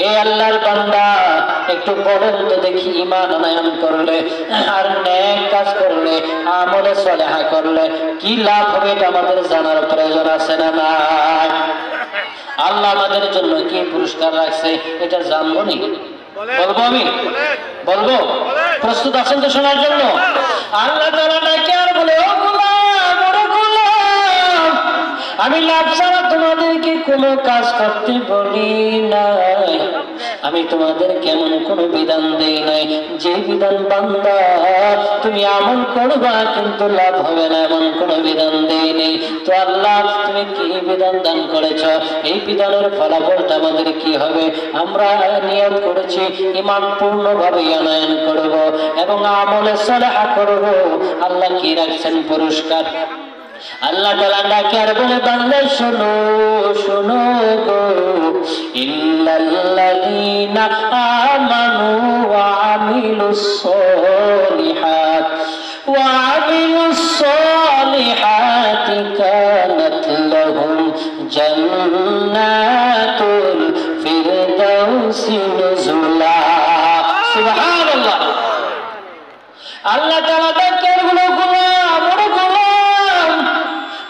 এ আল্লাহর বান্দা, একটু বলেন তো দেখি, ঈমান আনয়ন করলে আর নেক কাজ করলে, আমলে সালেহা করলে কি লাভ হবে? এটা আমাদের জানার প্রয়োজন আছে না নাই? আল্লাহ আমাদের জন্য কি পুরস্কার রাখছে এটা জানবো নি? বলবো? আমি বলবো? প্রস্তুত আছেন তো শোনার জন্য? আল্লাহ তাআলা ডাকে আর বলে, ও গোলাম, ও গোলাম, আমি লাভ ছাড়া তোমাদেরকে কোনো কাজ করতে বলি নাই। আমি তোমাদের কেমন কোনো বিধান দেই নাই, যে বিধান বান্দা তুমি আমল করবা কিন্তু লাভ হবে না, এমন কোনো বিধান দেই নেই। তো আল্লাহ তুমি কি বিধান দান করেছ? এই বিধানের ফলাফলটা আমাদের কি হবে? আমরা নিয়ত করেছি ঈমান পূর্ণভাবে আনয়ন করব এবং আমলে সালেহ করব। আল্লাহ কি রাখছেন পুরস্কার? আল্লাহ তাআলা ডাকে আর বলে, বান্দা শোনো শোনো গো, ইল্লাল্লাযীনা আমানু ওয়া আমিলুস সালিহাত ওয়া আমিলুস সালিহাতি কানাত লাহুম জান্নাতুল ফিরদাউসি নুজুলা। সুবহানাল্লাহ। আল্লাহ তাআলা ডাকে আর বলে, গোলাম, ও গোলাম,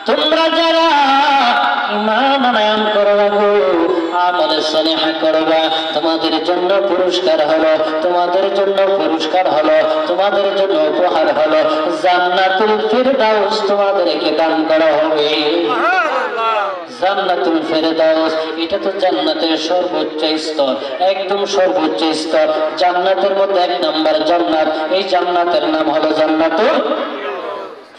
তোমরা যারা ঈমান আনয়ন করবা গো, আমলে সালেহা করবা, তোমাদের জন্য পুরস্কার হলো, তোমাদের জন্য পুরস্কার হলো, তোমাদের জন্য উপহার হলো জান্নাতুল ফিরদাউস তোমাদেরকে দান করা হবে। জান্নাতুল ফিরদাউস, এটা তো জান্নাতের সর্বোচ্চ স্তর, একদম সর্বোচ্চ স্তর। জান্নাতের মধ্যে 1 নম্বর জান্নাত, এই জান্নাতের নাম হলো জান্নাতুল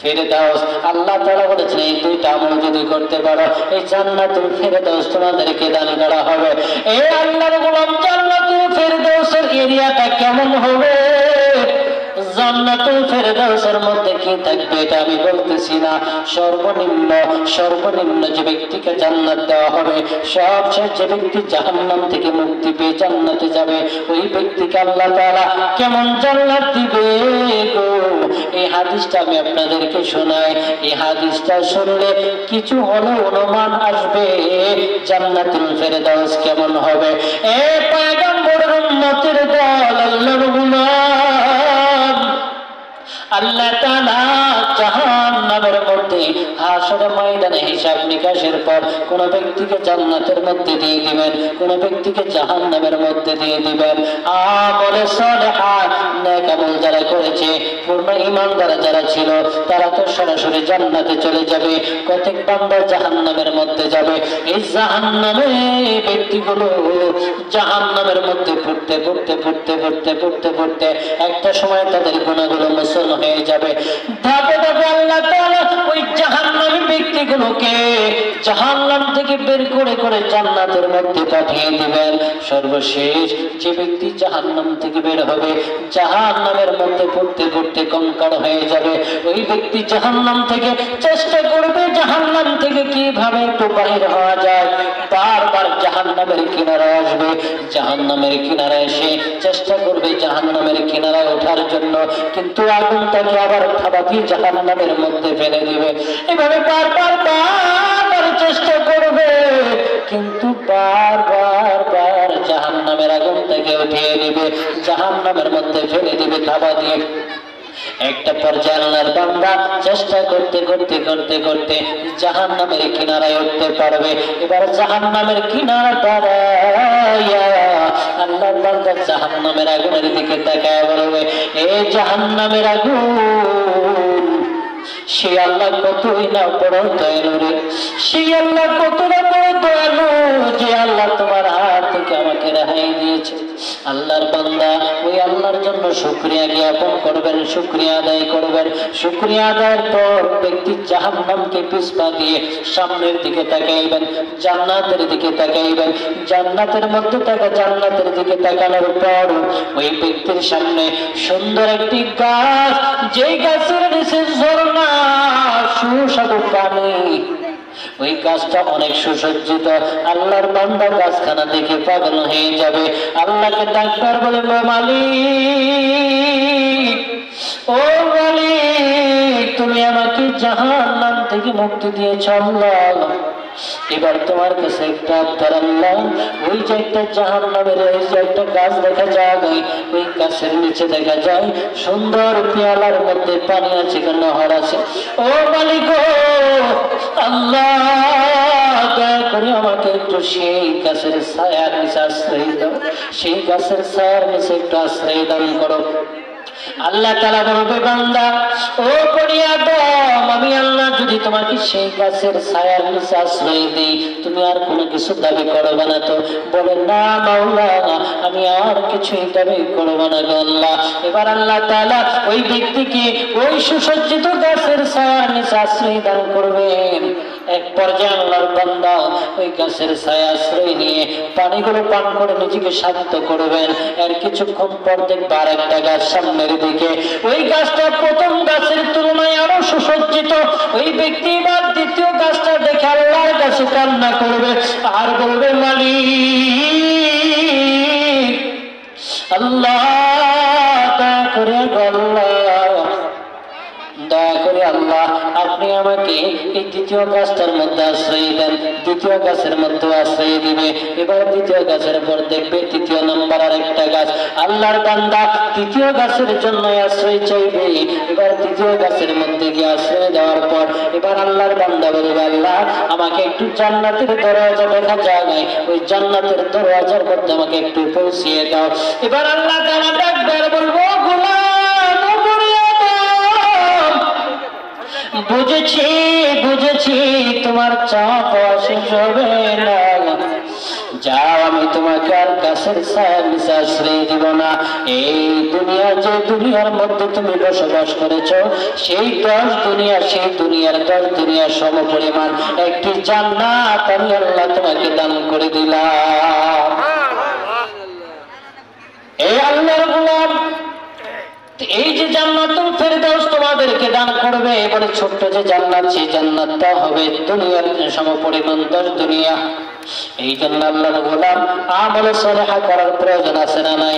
ফেরদাউস। আল্লাহ তাআলা বলেছেন এই দুইটা আমল যদি করতে পারো এই জান্নাতুল ফেরদাউস তোমাদেরকে দান করা হবে। এই আল্লাহর গোলাম, জান্নাতুল ফেরদাউসের এরিয়াটা কেমন হবে, জান্নাতুল ফেরদাউসের মধ্যে কি থাকবে এটা আমি বলতেছি না। সর্বনিম্ন যে ব্যক্তিকে জান্নাত দেওয়া হবে, সবশেষ যে ব্যক্তি জাহান্নাম থেকে মুক্তি পেয়ে জান্নাতে যাবে, ওই ব্যক্তিকে আল্লাহ তাআলা কেমন জান্নাত দিবে গো। এই হাদিসটা আমি আপনাদেরকে শোনাই। এই হাদিসটা শুনলে কিছু হলেও অনুমান আসবে জান্নাতুল ফেরদাউস কেমন হবে। এ পয়গম্বরের উম্মতের দল, আল্লাহর গোলাম, আল্লাহ তাআলা জাহান্নামের মধ্যে হাসরের ময়দানে হিসাব নিকাশের পর কোন ব্যক্তিকে জান্নাতের মধ্যে দিয়ে দিবেন, কোন ব্যক্তিকে জাহান্নামের মধ্যে দিয়ে দিবেন। আমলে সালেহা নেক আমল যারা করেছে, পূর্ণ ঈমানদার যারা ছিল, তারা তো সরাসরি জান্নাতে চলে যাবে। কতক বান্দা জাহান্নামের মধ্যে যাবে। এই জাহান্নামে ব্যক্তিগুলো জাহান্নামের মধ্যে পড়তে একটা সময় তাদের গুনাহগুলো মোচন হয়ে যাবে। ধাপে ধাপে আল্লাহ তাআলা ওই জাহান্নামী ব্যক্তিগুলোকে জাহান্নাম থেকে বের করে করে জান্নাতের মধ্যে পাঠিয়ে দিবেন। সর্বশেষ যে ব্যক্তি জাহান্নাম থেকে বের হবে, জাহান্নামের মধ্যে পড়তে কঙ্কাল হয়ে যাবে, ওই ব্যক্তি জাহান্নাম থেকে চেষ্টা করবে জাহান্নাম থেকে কিভাবে একটু বাহির হওয়া যায়। বারবার জাহান্নামের কিনারায় আসবে, জাহান্নামের কিনারায় এসে চেষ্টা করবে জাহান্নামের কিনারায় ওঠার জন্য, কিন্তু আগুনটাকে আবার খাবাতি জাহান্নামের মধ্যে ফেলে দিবে। এভাবে বারবার চেষ্টা করবে, কিন্তু বারবার জাহান্নামের আগুন থেকে উঠিয়ে দিবে, জাহান্নামের মধ্যে ফেলে দিবে খাবা দিয়ে। একটা পর্যায়ে আল্লাহর বান্দা চেষ্টা করতে জাহান্নামের কিনারায় উঠতে পারবে। এবার জাহান্নামের কিনারা দাঁড়াইয়া আল্লাহর বান্দা জাহান্নামের আগুনের দিকে তাকায় বলবে, এ জাহান্নামের আগুন, সে আল্লাহ কতই না বড় দয়ালু রে, সে আল্লাহ কতটা বড় দয়ালু যে আল্লাহ তোমার হাত থেকে আমাকে রেহাই দিয়েছে। আল্লাহর বান্দা ওই আল্লাহর জন্য শুকরিয়া জ্ঞাপন করবেন, শুকরিয়া আদায় করবেন। শুকরিয়া আদায়ের পর ব্যক্তি জাহান্নামকে পিছপা দিয়ে সামনের দিকে তাকাইবেন, জান্নাতের দিকে তাকাইবেন। জান্নাতের মধ্যে থাকা জান্নাতের দিকে তাকানোর পর ওই ব্যক্তির সামনে সুন্দর একটি গাছ, যেই গাছের নিচে ঝর্ণা, সুস্বাদু পানি, ওই গাছটা অনেক সুসজ্জিত। আল্লাহর বান্দা গাছখানা দেখে পাগল হয়ে যাবে, আল্লাহকে ডাকবার বলে, মালিক, ও মালিক, তুমি আমাকে জাহান্নাম থেকে মুক্তি দিয়েছ আল্লাহ, এবার তোমার কাছে একটা আবদার আল্লাহ। ওই যে একটা জাহান্নামের ওই যে একটা গাছ দেখা যায়, ওই গাছের নিচে দেখা যায় সুন্দর পেয়ালার মধ্যে পানি আছে, নহর আছে। ও মালিক আল্লাহ, দয়া করে আমাকে একটু সেই গাছের ছায়ার নিচে আশ্রয় দাও, সেই গাছের ছায়ার নিচে একটু আশ্রয় দান করো। আল্লাহ তাআলা বলবে, বান্দা ও পরিয়াদম, আমি আল্লাহ যদি তোমাকে সেই গাছের ছায়ার নিচে আশ্রয় দিই, তুমি আর কোনো কিছু দাবি করবে না তো? বলে, না মাওলা, আমি আর কিছুই দাবি করবো না গো আল্লাহ। এবার আল্লাহ তাআলা ওই ব্যক্তিকে ওই সুসজ্জিত গাছের ছায়ার নিচে আশ্রয় দান করবেন। এক পর্যায়ে আল্লাহর বান্দা ওই গাছের ছায়া আশ্রয় নিয়ে পানিগুলো পান করে নিজেকে শান্ত করবেন। এর কিছুক্ষণ পর দেখবে আর একটা গাছ সামনের দিকে, ওই গাছটা প্রথম গাছের তুলনায় আরো সুসজ্জিত। ওই ব্যক্তি এবার দ্বিতীয় গাছটা দেখে আল্লাহর কাছে কান্না করবে আর বলবে, মালিক আল্লাহ, দয়া করে আল্লাহ, আপনি আমাকে এই দ্বিতীয় গাছটার মধ্যে আশ্রয় দেন। দ্বিতীয় গাছের মধ্যে আশ্রয় দিবে। এবার দ্বিতীয় গাছের পর দেখবে তৃতীয় নম্বর আর একটা গাছ। আল্লাহর বান্দা তৃতীয় গাছের জন্য আশ্রয় চাইবে। এবার তৃতীয় গাছের মধ্যে গিয়ে আশ্রয় দেওয়ার পর এবার আল্লাহর বান্দা বলবে, আল্লাহ আমাকে একটু জান্নাতের দরজা দেখা যায় নাই, ওই জান্নাতের দরজার মধ্যে আমাকে একটু পৌঁছিয়ে দাও। এবার আল্লাহ তাআলা ডাকবার বলবো, গোলাম, বুঝেছি তোমার চাপ শেষ হবে না, যাও আমি তোমাকে আর গাছের ছায়ার নিচে আশ্রয় দিব না। এই দুনিয়া, যে দুনিয়ার মধ্যে তুমি বসবাস করেছো, সেই 10 দুনিয়া, সেই দুনিয়ার 10 দুনিয়ার সম পরিমাণ একটি জান্নাত আমি আল্লাহ তোমাকে দান করে দিলাম। এই আল্লাহর গোলাম, এই যে জান্নাতুল ফেরদাউস তোমাদেরকে দান করবে, এবারে ছোট্ট যে জান্নাত, সেই জান্নাতটা হবে দুনিয়ার সমপরিমাণ 10 দুনিয়া। এই জন্য আল্লাহর গোলাম আমল সালেহ করার প্রয়োজন আছে না নাই?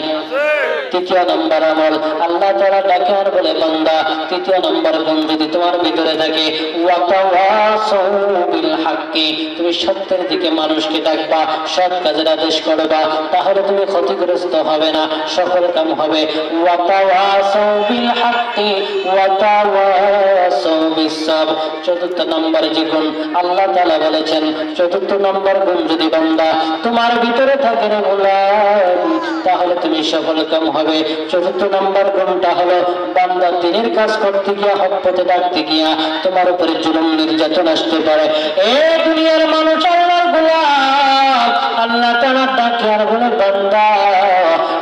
তৃতীয় নম্বর আমল, আল্লাহ তাআলা ডাকে আর বলে, বান্দা তৃতীয় নম্বর গুণ যদি তোমার ভিতরে থাকে, ওয়াতাওয়াসাউ বিল হাক্কি, তুমি সত্যের দিকে মানুষকে ডাকবা, সৎ কাজের আদেশ করবা, তাহলে তুমি ক্ষতিগ্রস্ত হবে না, সফল কাম হবে। ওয়াতাওয়াসাউ বিল হাক্কি ওয়াতাওয়াসাউ বিস সাবর। চতুর্থ নম্বর যে গুণ আল্লাহ তাআলা বলেছেন, চতুর্থ নম্বর গুণ যদি বান্দা তোমার ভিতরে থাকে রে গোলাম, তাহলে তুমি সফল কাম হবে। চতুর্থ নম্বর গুণটা হলো, বান্দা দিনের কাজ করতে গিয়া, হক পথে ডাকতে গিয়া তোমার উপরে জুলুম নির্যাতন আসতে পারে। এই দুনিয়ার মানুষ আল্লাহর গোলাম, আল্লাহ তাআলা ডাকে আর বলে, বান্দা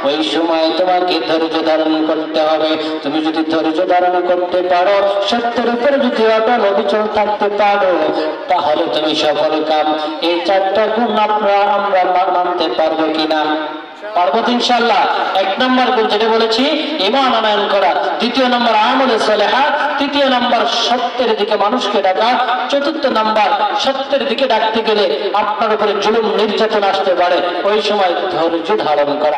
ওই সময় তোমাকে ধৈর্য ধারণ করতে হবে। তুমি যদি ধৈর্য ধারণ করতে পারো, সত্যের উপরে যদি অটল অবিচল থাকতে পারো, তাহলে তুমি সফল কাম। এই 4টা গুণ আমরা মানতে পারবো কিনা? পারবো তো ইনশাআল্লাহ। 1 নম্বর গুণ যেটা বলেছি, ঈমান আনয়ন করা। দ্বিতীয় নম্বর আমলে সালেহা। তৃতীয় নম্বর সত্যের দিকে মানুষকে ডাকা। চতুর্থ নম্বর সত্যের দিকে ডাকতে গেলে আপনার উপরে জুলুম নির্যাতন আসতে পারে, ওই সময় ধৈর্য ধারণ করা।